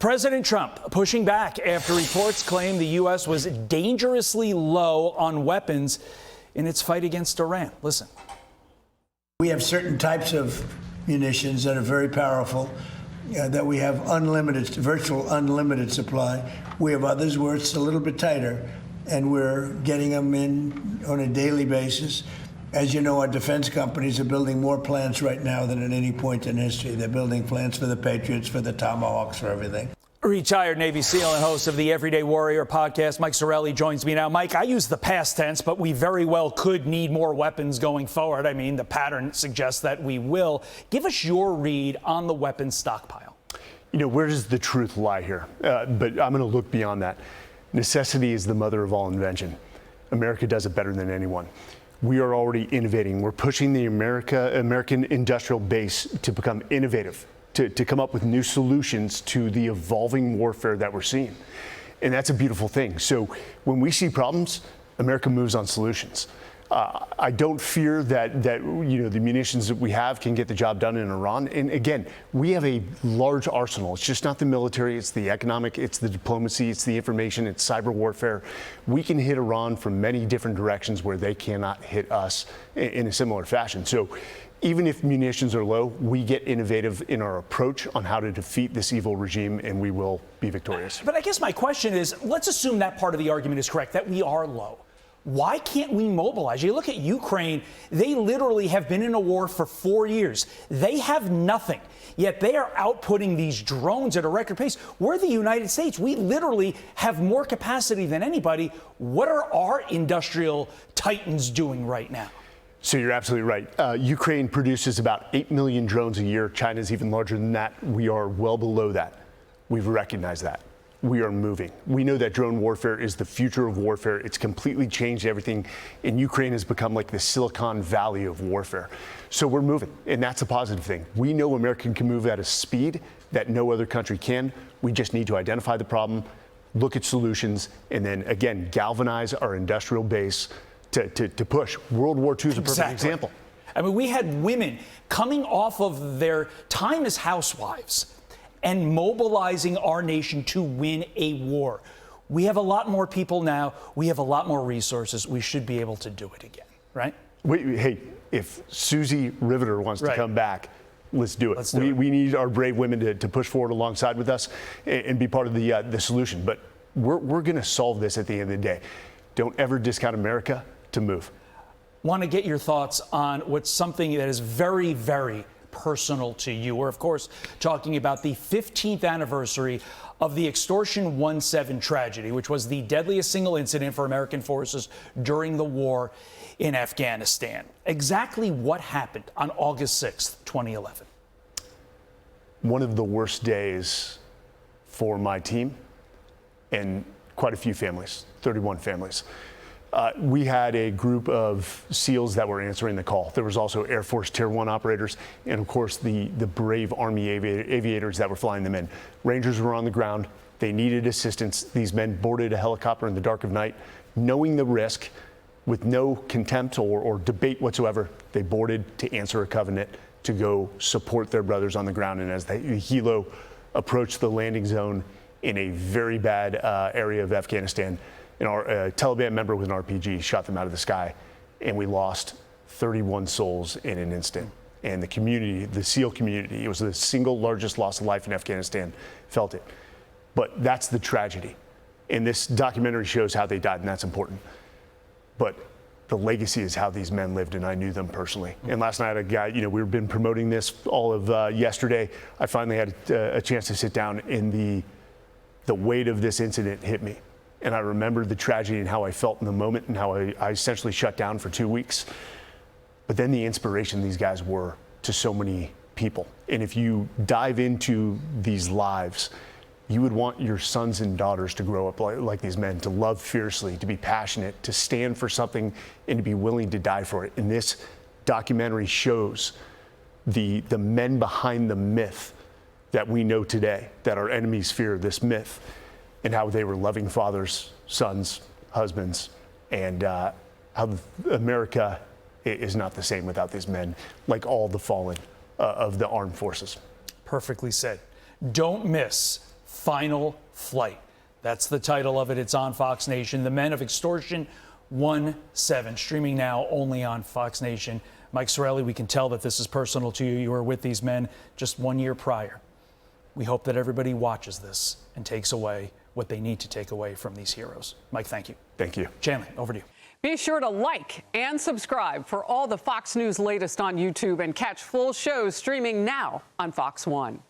President Trump pushing back after reports claim the U.S. was dangerously low on weapons in its fight against Iran. Listen. We have certain types of munitions that are very powerful, that we have unlimited, virtual unlimited supply. We have others where it's a little bit tighter, and we're getting them in on a daily basis. As you know, our defense companies are building more plants right now than at any point in history. They're building plants for the Patriots, for the Tomahawks, for everything. Retired Navy SEAL and host of the Everyday Warrior podcast, Mike Sorelli, joins me now. Mike, I use the past tense, but we very well could need more weapons going forward. I mean, the pattern suggests that we will. Give us your read on the weapons stockpile. You know, where does the truth lie here? But I'm going to look beyond that. Necessity is the mother of all invention. America does it better than anyone. We are already innovating. We're pushing the American industrial base to become innovative, to come up with new solutions to the evolving warfare that we're seeing. And that's a beautiful thing. So when we see problems, America moves on solutions. I don't fear that the munitions that we have can get the job done in Iran. And again, we have a large arsenal. It's just not the military, it's the economic, it's the diplomacy, it's the information, it's cyber warfare. We can hit Iran from many different directions where they cannot hit us in a similar fashion. So even if munitions are low, we get innovative in our approach on how to defeat this evil regime, and we will be victorious. But I guess my question is, let's assume that part of the argument is correct, that we are low. Why can't we mobilize? You look at Ukraine, they literally have been in a war for 4 years. They have nothing, yet they are outputting these drones at a record pace. We're the United States. We literally have more capacity than anybody. What are our industrial titans doing right now? So you're absolutely right. Ukraine produces about 8 million drones a year. China's even larger than that. We are well below that. We've recognized that. We are moving. We know that drone warfare is the future of warfare. It's completely changed everything, and Ukraine has become like the Silicon Valley of warfare. So we're moving, and that's a positive thing. We know America can move at a speed that no other country can. We just need to identify the problem, look at solutions, and then again, galvanize our industrial base to push. World War II is a perfect example. I mean, we had women coming off of their time as housewives and mobilizing our nation to win a war. We have a lot more people now. We have a lot more resources. We should be able to do it again, right? Hey, if Susie Riveter wants to come back, let's do it. We need our brave women to push forward alongside with us and be part of the solution. But we're going to solve this at the end of the day. Don't ever discount America to move. Want to get your thoughts on what's something that is very, very personal to you. We're, of course, talking about the 15th anniversary of the Extortion 17 tragedy, which was the deadliest single incident for American forces during the war in Afghanistan. Exactly what happened on August 6th, 2011? One of the worst days for my team and quite a few families, 31 families. We had a group of SEALs that were answering the call. There was also Air Force Tier 1 operators and, of course, the brave Army aviators that were flying them in. Rangers were on the ground. They needed assistance. These men boarded a helicopter in the dark of night, knowing the risk, with no contempt or debate whatsoever. They boarded to answer a covenant to go support their brothers on the ground. And as the helo approached the landing zone in a very bad area of Afghanistan, and our Taliban member with an RPG shot them out of the sky, and we lost 31 souls in an instant. And the community, the SEAL community, it was the single largest loss of life in Afghanistan, felt it. But that's the tragedy. And this documentary shows how they died, and that's important. But the legacy is how these men lived, and I knew them personally. And last night, a guy, we've been promoting this all of yesterday. I finally had a chance to sit down, and the weight of this incident hit me. And I remembered the tragedy and how I felt in the moment and how I essentially shut down for 2 weeks. But then the inspiration these guys were to so many people. And if you dive into these lives, you would want your sons and daughters to grow up like these men, to love fiercely, to be passionate, to stand for something, and to be willing to die for it. And this documentary shows the men behind the myth that we know today, that our enemies fear, this myth, and how they were loving fathers, sons, husbands, and how America is not the same without these men, like all the fallen of the armed forces. Perfectly said. Don't miss Final Flight. That's the title of it. It's on Fox Nation. The Men of Extortion 1-7, streaming now only on Fox Nation. Mike Sorelli, we can tell that this is personal to you. You were with these men just 1 year prior. We hope that everybody watches this and takes away what they need to take away from these heroes. Mike, thank you. Thank you. Chanley, over to you. Be sure to like and subscribe for all the Fox News latest on YouTube and catch full shows streaming now on Fox One.